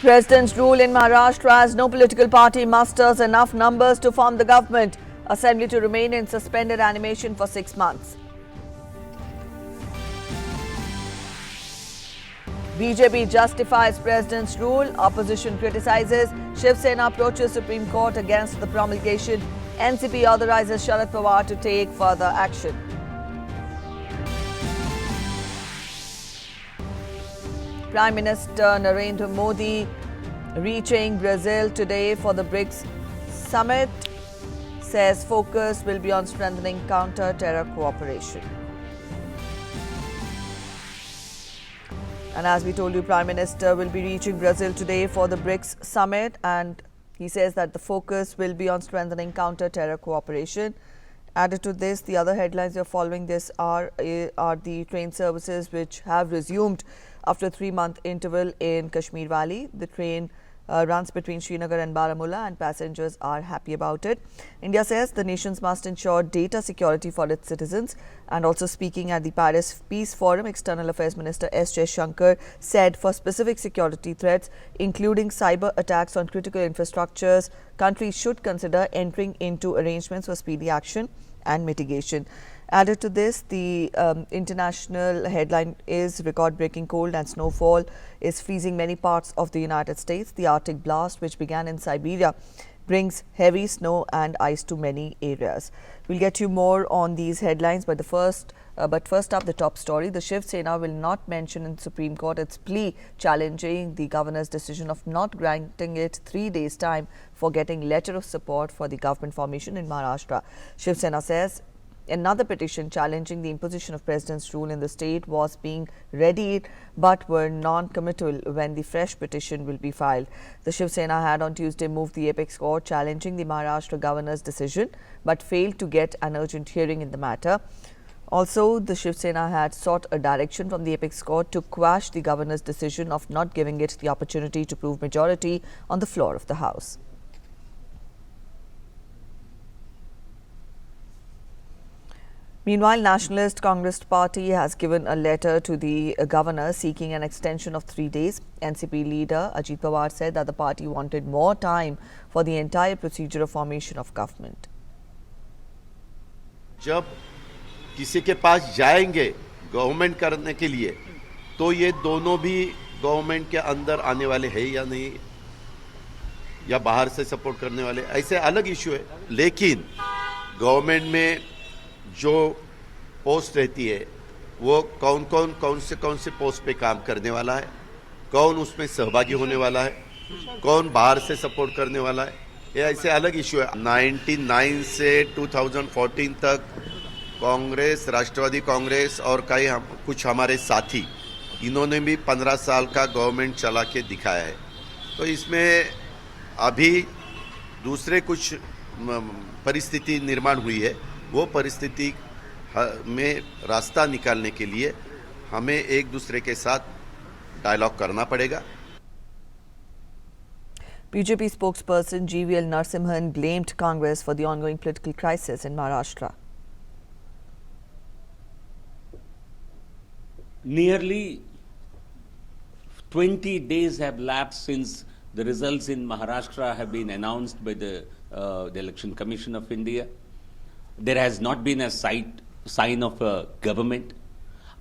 President's rule in Maharashtra as no political party musters enough numbers to form the government. Assembly to remain in suspended animation for 6 months. BJP justifies President's rule. Opposition criticizes. Shiv Sena approaches Supreme Court against the promulgation. NCP authorizes Sharad Pawar to take further action. Prime Minister Narendra Modi reaching Brazil today for the BRICS summit, says focus will be on strengthening counter-terror cooperation. And as we told you, Prime Minister will be reaching Brazil today for the BRICS summit, and he says that the focus will be on strengthening counter-terror cooperation. Added to this, the other headlines you're following this are the train services which have resumed after a 3-month interval in Kashmir Valley. The train runs between Srinagar and Baramulla, and passengers are happy about it. India says the nations must ensure data security for its citizens. And also speaking at the Paris Peace Forum, External Affairs Minister S. Jaishankar said for specific security threats, including cyber attacks on critical infrastructures, countries should consider entering into arrangements for speedy action and mitigation. Added to this, the international headline is record-breaking cold and snowfall is freezing many parts of the United States. The Arctic blast, which began in Siberia, brings heavy snow and ice to many areas. We'll get you more on these headlines, but first up, the top story. The Shiv Sena will not mention in Supreme Court its plea challenging the governor's decision of not granting it 3 days' time for getting letter of support for the government formation in Maharashtra. Shiv Sena says another petition challenging the imposition of President's rule in the state was being readied but were non-committal when the fresh petition will be filed. The Shiv Sena had on Tuesday moved the apex court challenging the Maharashtra governor's decision but failed to get an urgent hearing in the matter. Also, the Shiv Sena had sought a direction from the apex court to quash the governor's decision of not giving it the opportunity to prove majority on the floor of the House. Meanwhile, Nationalist Congress Party has given a letter to the governor seeking an extension of 3 days. NCP leader Ajit Pawar said that the party wanted more time for the entire procedure of formation of government. जब किसी के पास जाएंगे government करने के लिए, तो ये दोनों भी गवर्नमेंट के अंदर आने वाले हैं या नहीं, या बाहर से सपोर्ट करने वाले, ऐसे अलग इशू है. लेकिन गवर्नमेंट में जो पोस्ट रहती है वो कौन से पोस्ट पे काम करने वाला है, कौन उसमें सहभागी होने वाला है, कौन बाहर से सपोर्ट करने वाला है, ये ऐसे अलग इशू है. 99 से 2014 तक कांग्रेस, राष्ट्रवादी कांग्रेस और कुछ हमारे साथी, इन्होंने भी 15 साल का गवर्नमेंट चला के दिखाया है. तो इसमें अभी दूसरे कुछ परिस्थिति निर्माण हुई है. वो परिस्थिति में रास्ता निकालने के लिए हमें एक दूसरे के साथ डायलॉग करना पड़ेगा. BJP spokesperson GVL Narasimhan blamed Congress for the ongoing political crisis in Maharashtra. Nearly 20 days have lapsed since the results in Maharashtra have been announced by the Election Commission of India. There has not been a sign of a government,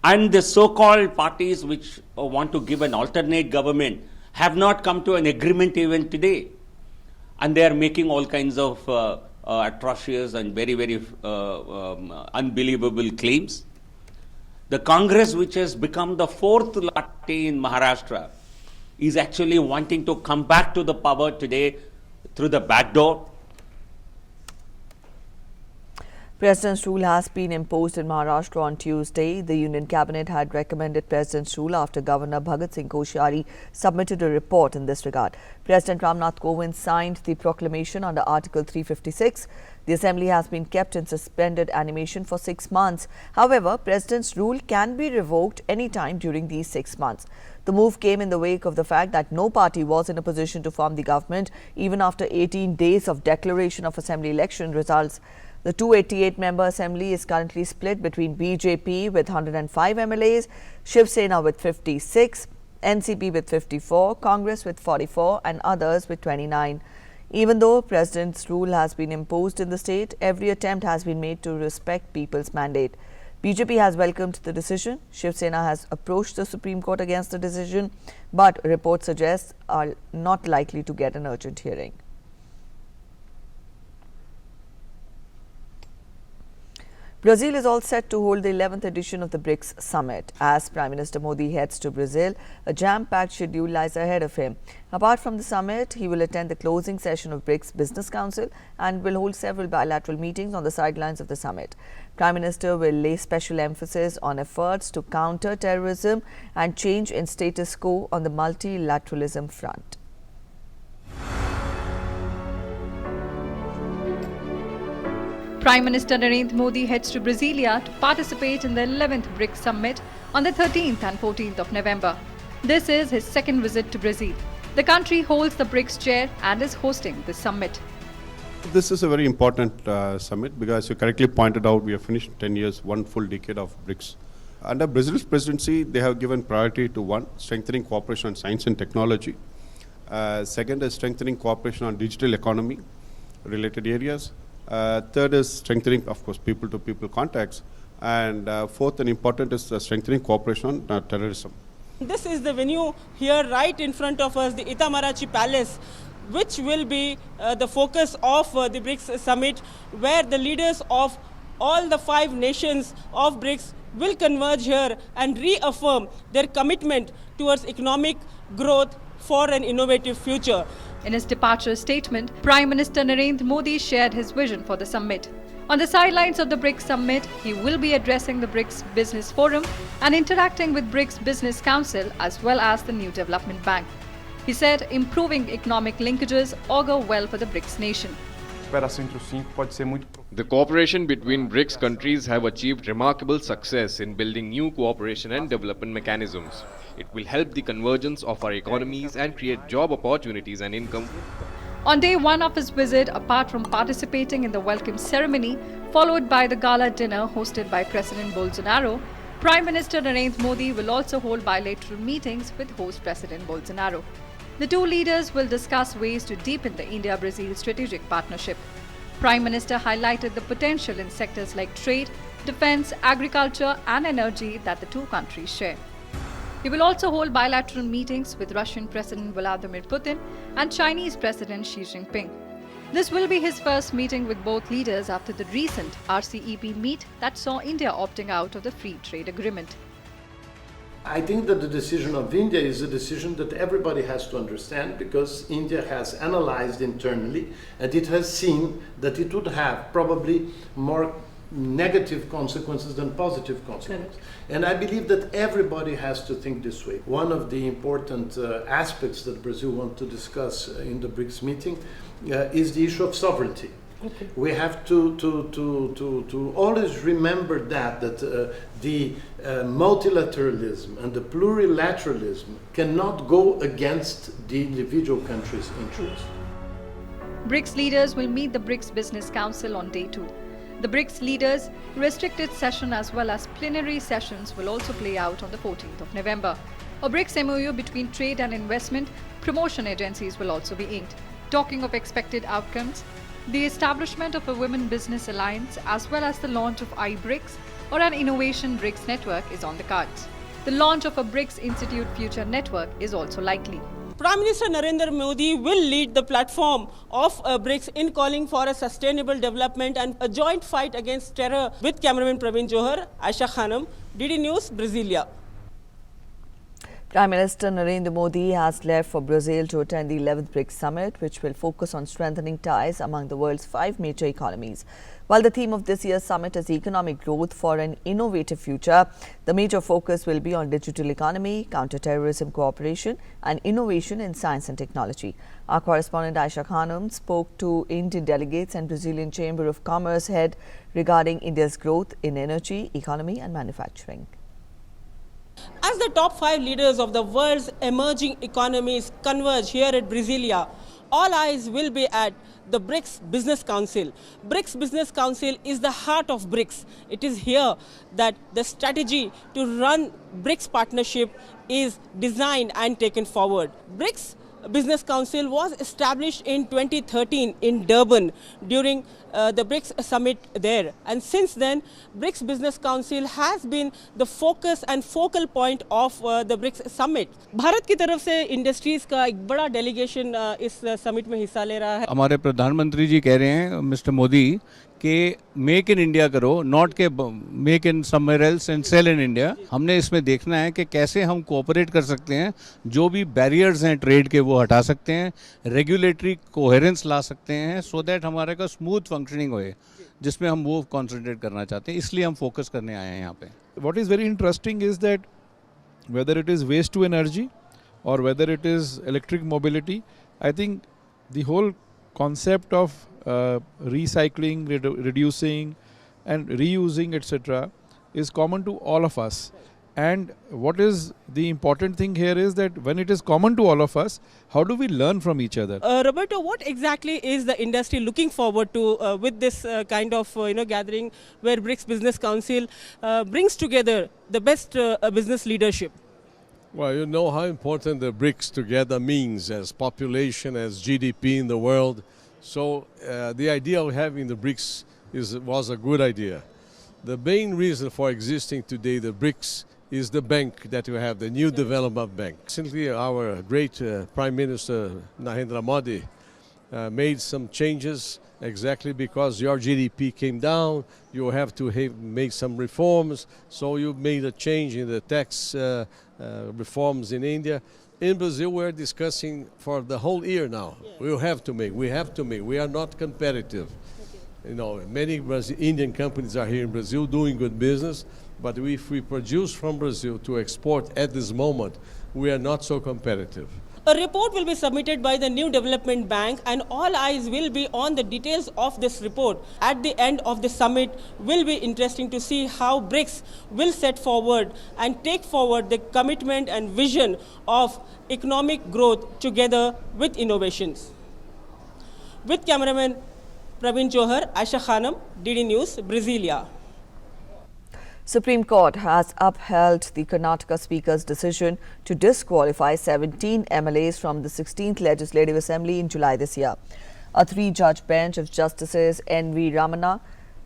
and the so-called parties which want to give an alternate government have not come to an agreement even today, and they are making all kinds of atrocious and very unbelievable claims. The Congress, which has become the fourth party in Maharashtra, is actually wanting to come back to the power today through the back door. President's rule has been imposed in Maharashtra on Tuesday. The Union Cabinet had recommended President's rule after Governor Bhagat Singh Koshyari submitted a report in this regard. President Ramnath Kovind signed the proclamation under Article 356. The Assembly has been kept in suspended animation for 6 months. However, President's rule can be revoked anytime during these 6 months. The move came in the wake of the fact that no party was in a position to form the government even after 18 days of declaration of Assembly election results. The 288-member Assembly is currently split between BJP with 105 MLAs, Shiv Sena with 56, NCP with 54, Congress with 44 and others with 29. Even though President's rule has been imposed in the state, every attempt has been made to respect people's mandate. BJP has welcomed the decision. Shiv Sena has approached the Supreme Court against the decision, but reports suggest are not likely to get an urgent hearing. Brazil is all set to hold the 11th edition of the BRICS Summit. As Prime Minister Modi heads to Brazil, a jam-packed schedule lies ahead of him. Apart from the summit, he will attend the closing session of BRICS Business Council and will hold several bilateral meetings on the sidelines of the summit. Prime Minister will lay special emphasis on efforts to counter terrorism and change in status quo on the multilateralism front. Prime Minister Narendra Modi heads to Brasilia to participate in the 11th BRICS Summit on the 13th and 14th of November. This is his second visit to Brazil. The country holds the BRICS chair and is hosting the summit. This is a very important summit because you correctly pointed out we have finished 10 years, one full decade of BRICS. Under Brazil's presidency, they have given priority to one, strengthening cooperation on science and technology. Second is strengthening cooperation on digital economy related areas. Third is strengthening, of course, people-to-people contacts. And fourth and important is strengthening cooperation on terrorism. This is the venue here right in front of us, the Itamaraty Palace, which will be the focus of the BRICS Summit, where the leaders of all the 5 nations of BRICS will converge here and reaffirm their commitment towards economic growth for an innovative future. In his departure statement, Prime Minister Narendra Modi shared his vision for the summit. On the sidelines of the BRICS Summit, he will be addressing the BRICS Business Forum and interacting with BRICS Business Council as well as the New Development Bank. He said improving economic linkages augur well for the BRICS nation. The cooperation between BRICS countries have achieved remarkable success in building new cooperation and development mechanisms. It will help the convergence of our economies and create job opportunities and income. On day 1 of his visit, apart from participating in the welcome ceremony, followed by the gala dinner hosted by President Bolsonaro, Prime Minister Narendra Modi will also hold bilateral meetings with host President Bolsonaro. The two leaders will discuss ways to deepen the India-Brazil strategic partnership. Prime Minister highlighted the potential in sectors like trade, defense, agriculture and energy that the two countries share. He will also hold bilateral meetings with Russian President Vladimir Putin and Chinese President Xi Jinping. This will be his first meeting with both leaders after the recent RCEP meet that saw India opting out of the free trade agreement. I think that the decision of India is a decision that everybody has to understand, because India has analyzed internally and it has seen that it would have probably more negative consequences than positive consequences. And I believe that everybody has to think this way. One of the important aspects that Brazil wants to discuss in the BRICS meeting is the issue of sovereignty. Okay. We have to always remember that the multilateralism and the plurilateralism cannot go against the individual countries' interests. BRICS leaders will meet the BRICS Business Council on day 2. The BRICS leaders' restricted session as well as plenary sessions will also play out on the 14th of November. A BRICS MOU between trade and investment promotion agencies will also be inked. Talking of expected outcomes, the establishment of a Women Business Alliance as well as the launch of iBRICS or an Innovation BRICS network is on the cards. The launch of a BRICS Institute Future network is also likely. Prime Minister Narendra Modi will lead the platform of BRICS in calling for a sustainable development and a joint fight against terror with cameraman Praveen Johar, Aisha Khanam, DD News, Brasilia. Prime Minister Narendra Modi has left for Brazil to attend the 11th BRICS Summit, which will focus on strengthening ties among the world's 5 major economies. While the theme of this year's summit is economic growth for an innovative future, the major focus will be on digital economy, counter-terrorism cooperation and innovation in science and technology. Our correspondent Aisha Khanam spoke to Indian delegates and Brazilian Chamber of Commerce head regarding India's growth in energy, economy and manufacturing. As the top 5 leaders of the world's emerging economies converge here at Brasilia, all eyes will be at the BRICS Business Council. BRICS Business Council is the heart of BRICS. It is here that the strategy to run BRICS partnership is designed and taken forward. BRICS Business Council was established in 2013 in Durban during the BRICS summit there, and since then BRICS Business Council has been the focus and focal point of the BRICS summit. Bharat की तरफ से industries का एक बड़ा delegation इस summit में हिस्सा ले रहा है. हमारे प्रधानमंत्री जी कह रहे हैं मिस्टर मोदी कि मेक इन इंडिया करो, नॉट के make in somewhere else and sell in India. हमने इसमें देखना है कि कैसे हम कोऑपरेट कर सकते हैं, जो भी बैरियर्स हैं ट्रेड के वो हटा सकते हैं, रेगुलेटरी कोहेरेंस ला सकते हैं, सो दैट हमारे का स्मूथ फंक्शनिंग होए, जिसमें हम वो कॉन्सेंट्रेट करना चाहते हैं. इसलिए हम फोकस करने आए हैं यहाँ पे. What is very interesting is that whether it is waste to energy or whether it is electric mobility, I think the whole concept of recycling, reducing and reusing, etc. is common to all of us. And what is the important thing here is that when it is common to all of us, how do we learn from each other? Roberto, what exactly is the industry looking forward to with this kind of gathering where BRICS Business Council brings together the best business leadership? Well, you know how important the BRICS together means as population, as GDP in the world. So the idea of having the BRICS was a good idea. The main reason for existing today, the BRICS, is the bank that we have, the New Development Bank. Recently, our great Prime Minister Narendra Modi made some changes exactly because your GDP came down, you have to make some reforms, so you made a change in the tax reforms in India. In Brazil, we're discussing for the whole year now. We have to make. We are not competitive. Okay. You know, many Indian companies are here in Brazil doing good business, but if we produce from Brazil to export at this moment, we are not so competitive. A report will be submitted by the New Development Bank, and all eyes will be on the details of this report. At the end of the summit, will be interesting to see how BRICS will set forward and take forward the commitment and vision of economic growth together with innovations. With cameraman Praveen Johar, Aisha Khanam, DD News, Brasilia. Supreme Court has upheld the Karnataka Speaker's decision to disqualify 17 MLAs from the 16th Legislative Assembly in July this year. A three-judge bench of Justices N.V. Ramana,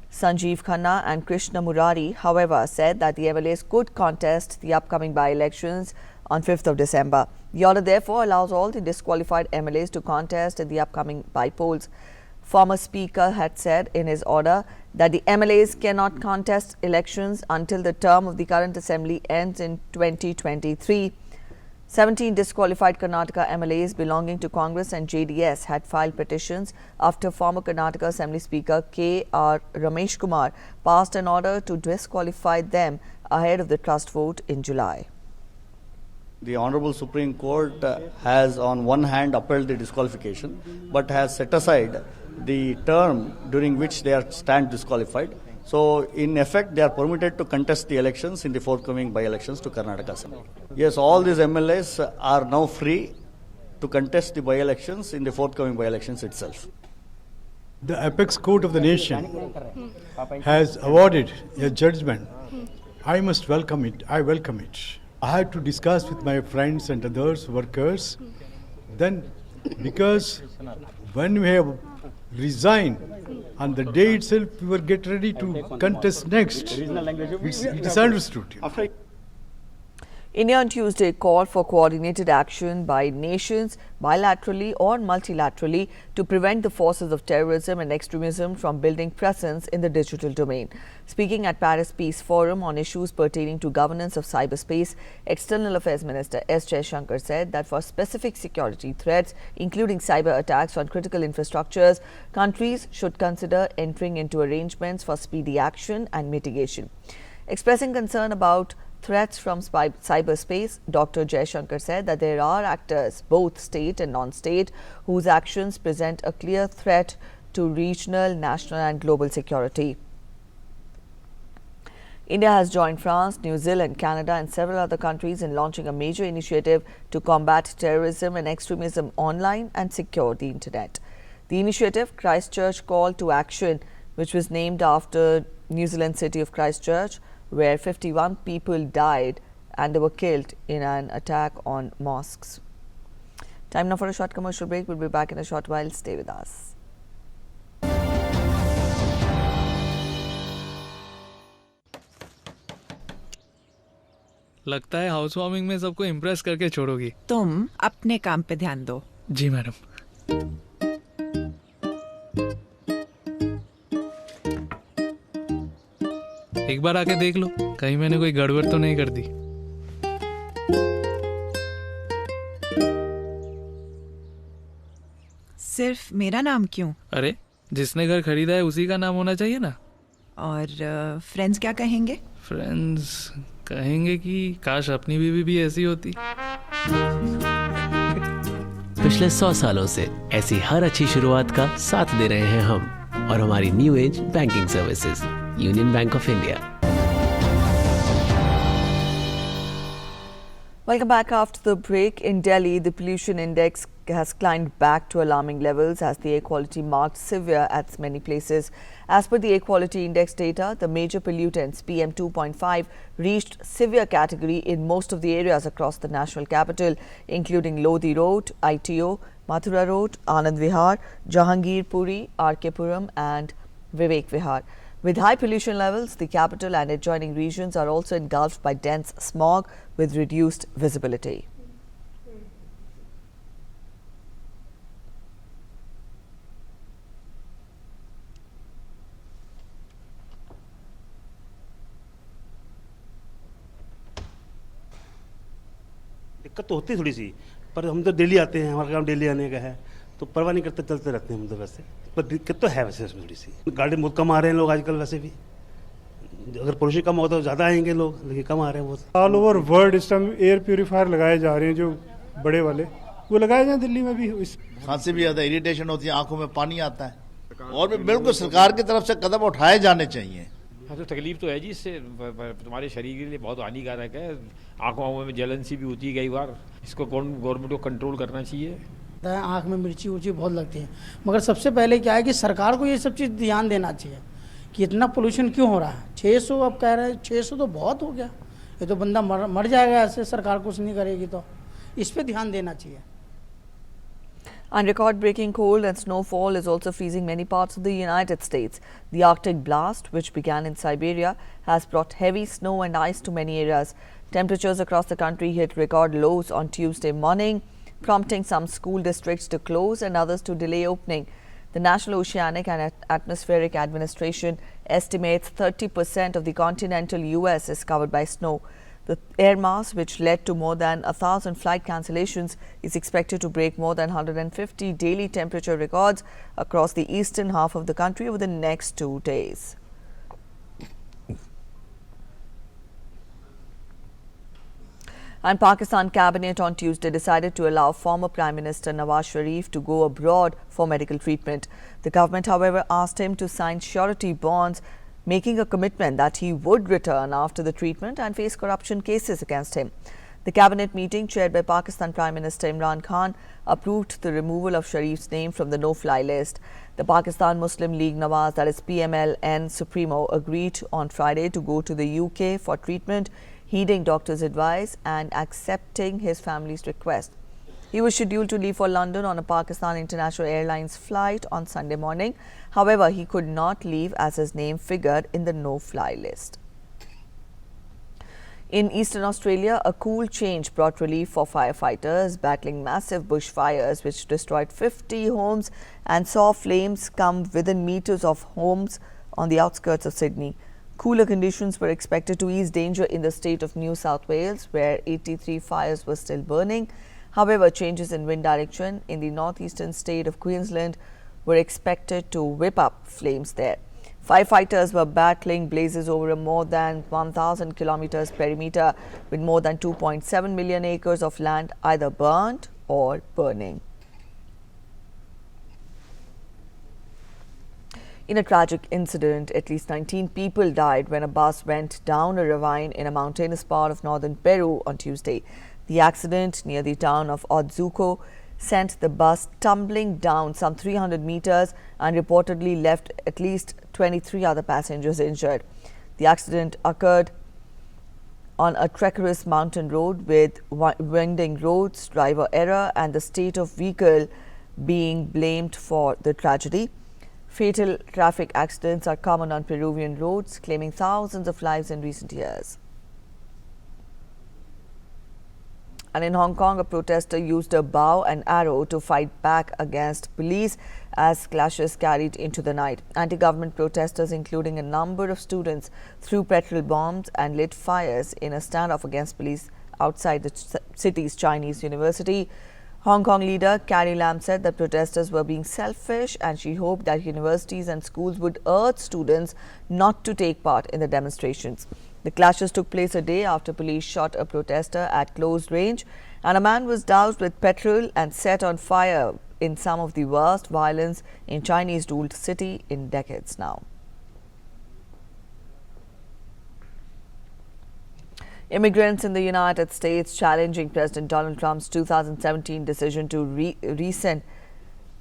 Sanjeev Khanna and Krishna Murari, however, said that the MLAs could contest the upcoming by-elections on 5th of December. The order therefore allows all the disqualified MLAs to contest in the upcoming by-polls. Former Speaker had said in his order that the MLAs cannot contest elections until the term of the current assembly ends in 2023. 17 disqualified Karnataka MLAs belonging to Congress and JDS had filed petitions after former Karnataka Assembly Speaker K.R. Ramesh Kumar passed an order to disqualify them ahead of the trust vote in July. The Honorable Supreme Court has on one hand upheld the disqualification, but has set aside the term during which they are stand disqualified. So in effect, they are permitted to contest the elections in the forthcoming by-elections to Karnataka Assembly. Yes, all these MLAs are now free to contest the by-elections in the forthcoming by-elections itself. The apex court of the nation has awarded a judgment. I must welcome it. I welcome it. I had to discuss with my friends and others, workers. Then, because when we have resigned, on the day itself we were get ready to contest next. It is understood. India on Tuesday called for coordinated action by nations bilaterally or multilaterally to prevent the forces of terrorism and extremism from building presence in the digital domain. Speaking at Paris Peace Forum on issues pertaining to governance of cyberspace, External Affairs Minister S. Jaishankar said that for specific security threats, including cyber attacks on critical infrastructures, countries should consider entering into arrangements for speedy action and mitigation. Expressing concern about threats from cyberspace, Dr. Jaishankar said that there are actors, both state and non-state, whose actions present a clear threat to regional, national and global security. India has joined France, New Zealand, Canada and several other countries in launching a major initiative to combat terrorism and extremism online and secure the internet. The initiative, Christchurch Call to Action, which was named after New Zealand city of Christchurch, where 51 people died and they were killed in an attack on mosques. Time now for a short commercial break. We'll be back in a short while. Stay with us. लगता है house warming में सबको impress करके छोड़ोगी। तुम अपने काम पे ध्यान दो। जी मैडम। एक बार आके देख लो, कहीं मैंने कोई गड़बड़ तो नहीं कर दी। सिर्फ मेरा नाम क्यों? अरे जिसने घर खरीदा है उसी का नाम होना चाहिए ना। और फ्रेंड्स क्या कहेंगे? फ्रेंड्स कहेंगे कि काश अपनी बीवी भी ऐसी होती। पिछले 100 सालों से ऐसी हर अच्छी शुरुआत का साथ दे रहे हैं हम और हमारी new age banking services union bank of India. Welcome back after the break. In Delhi, the pollution index has climbed back to alarming levels as the air quality marked severe at many places. As per the air quality index data, the major pollutants PM 2.5 reached severe category in most of the areas across the national capital, including Lodi Road, ITO, Mathura Road, Anand Vihar, Jahangir Puri, RK Puram and Vivek Vihar. With high pollution levels, the capital and adjoining regions are also engulfed by dense smog with reduced visibility. दिक्कत तो होती है थोड़ी सी, पर हम तो daily आते हैं, हमारा काम डेली आने का है, तो परवाह नहीं करते, चलते रहते हैं हम तो वैसे। पर दिक्कत तो है वैसे इसमें थोड़ी सी। गाड़ी बहुत कम आ रहे हैं लोग आजकल वैसे भी। अगर पोल्यूशन कम होता तो ज़्यादा आएंगे लोग, लेकिन कम आ रहे हैं बहुत। ऑल ओवर वर्ल्ड इस टाइम एयर प्योरीफायर लगाए जा रहे हैं, जो बड़े वाले वो लगाए जाए दिल्ली में भी। खांसी भी ज़्यादा, इरिटेशन होती है, आंखों में पानी आता है और भी बिल्कुल सरकार की तरफ से कदम उठाए जाने चाहिए। हाँ तो तकलीफ तो है जी, इससे तुम्हारे शरीर के लिए बहुत हानिकारक है। आंखों में जलन सी भी होती है कई बार। इसको गवर्नमेंट को कंट्रोल करना चाहिए। आँख में मिर्ची उर्ची बहुत लगती है, मगर सबसे पहले क्या है कि सरकार को ये सब चीज़ ध्यान देना चाहिए कि इतना पोल्यूशन क्यों हो रहा है। 600 अब कह रहे हैं, 600 तो बहुत हो गया, ये तो बंदा मर जाएगा ऐसे, सरकार कुछ नहीं करेगी तो इस पे ध्यान देना चाहिए। And record-breaking cold and snowfall is also freezing many parts of the United States. The Arctic blast, which began in Siberia, has brought heavy snow and ice to many areas. Temperatures across the country hit record lows on Tuesday morning, prompting some school districts to close and others to delay opening. The National Oceanic and Atmospheric Administration estimates 30% of the continental US is covered by snow. The air mass, which led to more than 1,000 flight cancellations, is expected to break more than 150 daily temperature records across the eastern half of the country over the next 2 days. And Pakistan cabinet on Tuesday decided to allow former Prime Minister Nawaz Sharif to go abroad for medical treatment. The government, however, asked him to sign surety bonds, making a commitment that he would return after the treatment and face corruption cases against him. The cabinet meeting, chaired by Pakistan Prime Minister Imran Khan, approved the removal of Sharif's name from the no-fly list. The Pakistan Muslim League Nawaz, that is PMLN Supremo, agreed on Friday to go to the UK for treatment, heeding doctors' advice and accepting his family's request. He was scheduled to leave for London on a Pakistan International Airlines flight on Sunday morning. However, he could not leave as his name figured in the no-fly list. In eastern Australia, a cool change brought relief for firefighters battling massive bushfires which destroyed 50 homes and saw flames come within meters of homes on the outskirts of Sydney. Cooler conditions were expected to ease danger in the state of New South Wales, where 83 fires were still burning. However, changes in wind direction in the northeastern state of Queensland were expected to whip up flames there. Firefighters were battling blazes over a more than 1,000 kilometers perimeter, with more than 2.7 million acres of land either burnt or burning. In a tragic incident, at least 19 people died when a bus went down a ravine in a mountainous part of northern Peru on Tuesday. The accident near the town of Otzuco sent the bus tumbling down some 300 meters and reportedly left at least 23 other passengers injured. The accident occurred on a treacherous mountain road with winding roads, driver error and the state of vehicle being blamed for the tragedy. Fatal traffic accidents are common on Peruvian roads, claiming thousands of lives in recent years. And in Hong Kong, a protester used a bow and arrow to fight back against police as clashes carried into the night. Anti-government protesters, including a number of students, threw petrol bombs and lit fires in a standoff against police outside the city's Chinese university. Hong Kong leader Carrie Lam said that protesters were being selfish and she hoped that universities and schools would urge students not to take part in the demonstrations. The clashes took place a day after police shot a protester at close range and a man was doused with petrol and set on fire in some of the worst violence in Chinese-ruled city in decades now. Immigrants in the United States challenging President Donald Trump's 2017 decision to rescind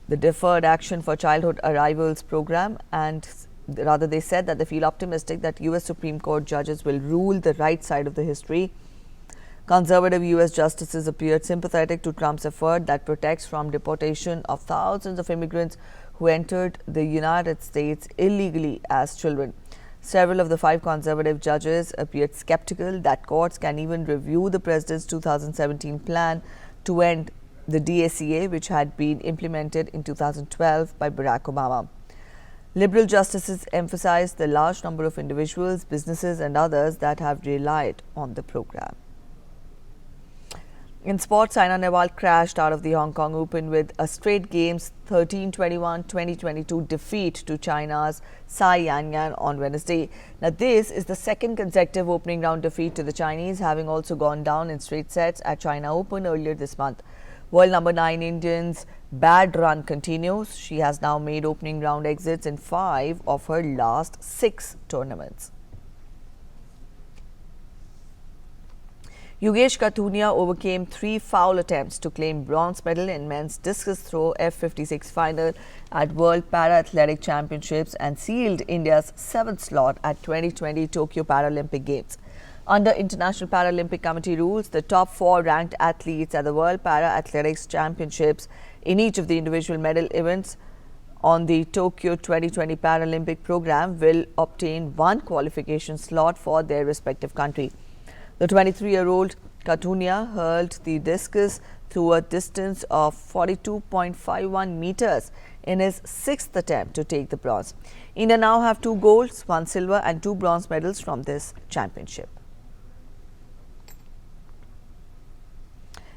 the Deferred Action for Childhood Arrivals program, and rather they said that they feel optimistic that US Supreme Court judges will rule the right side of the history. Conservative US justices appeared sympathetic to Trump's effort that protects from deportation of thousands of immigrants who entered the United States illegally as children. Several of the 5 conservative judges appeared skeptical that courts can even review the president's 2017 plan to end the DACA, which had been implemented in 2012 by Barack Obama. Liberal justices emphasized the large number of individuals, businesses and others that have relied on the program. In sports, Saina Nehwal crashed out of the Hong Kong Open with a straight games 13-21, 20-22 defeat to China's Tsai Yan-Yan on Wednesday. Now, this is the second consecutive opening round defeat to the Chinese, having also gone down in straight sets at China Open earlier this month. World number 9 Indian's bad run continues. She has now made opening round exits in 5 of her last 6 tournaments. Yogesh Kathunia overcame 3 foul attempts to claim bronze medal in men's discus throw F56 final at World Para-Athletic Championships and sealed India's 7th slot at 2020 Tokyo Paralympic Games. Under International Paralympic Committee rules, the top 4 ranked athletes at the World Para-Athletics Championships in each of the individual medal events on the Tokyo 2020 Paralympic program will obtain 1 qualification slot for their respective country. The 23-year-old Kathunia hurled the discus through a distance of 42.51 meters in his 6th attempt to take the bronze. India now have 2 golds, 1 silver and 2 bronze medals from this championship.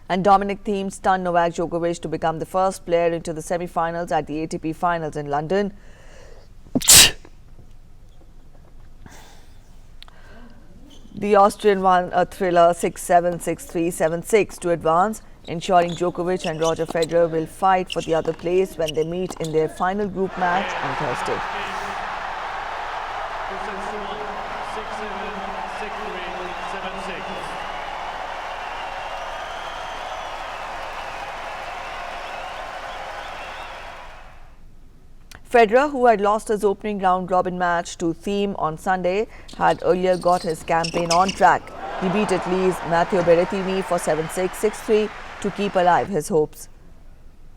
And Dominic Thiem stunned Novak Djokovic to become the first player into the semi-finals at the ATP Finals in London. The Austrian won a thriller 6-7, 6-3, 7-6 to advance, ensuring Djokovic and Roger Federer will fight for the other place when they meet in their final group match on Thursday. Federer, who had lost his opening round-robin match to Thiem on Sunday, had earlier got his campaign on track. He beat Italy's Matteo Berrettini for 7-6, 6-3 to keep alive his hopes.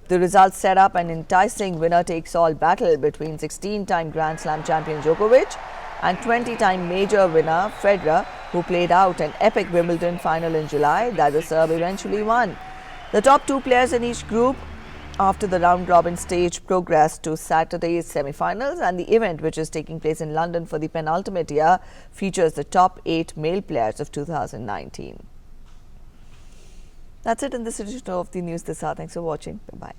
The results set up an enticing winner-takes-all battle between 16-time Grand Slam champion Djokovic and 20-time major winner Federer, who played out an epic Wimbledon final in July that the Serb eventually won. The top 2 players in each group after the round-robin stage progressed to Saturday's semi-finals, and the event, which is taking place in London for the penultimate year, features the top 8 male players of 2019. That's it in this edition of the news this hour. Thanks for watching. Bye-bye.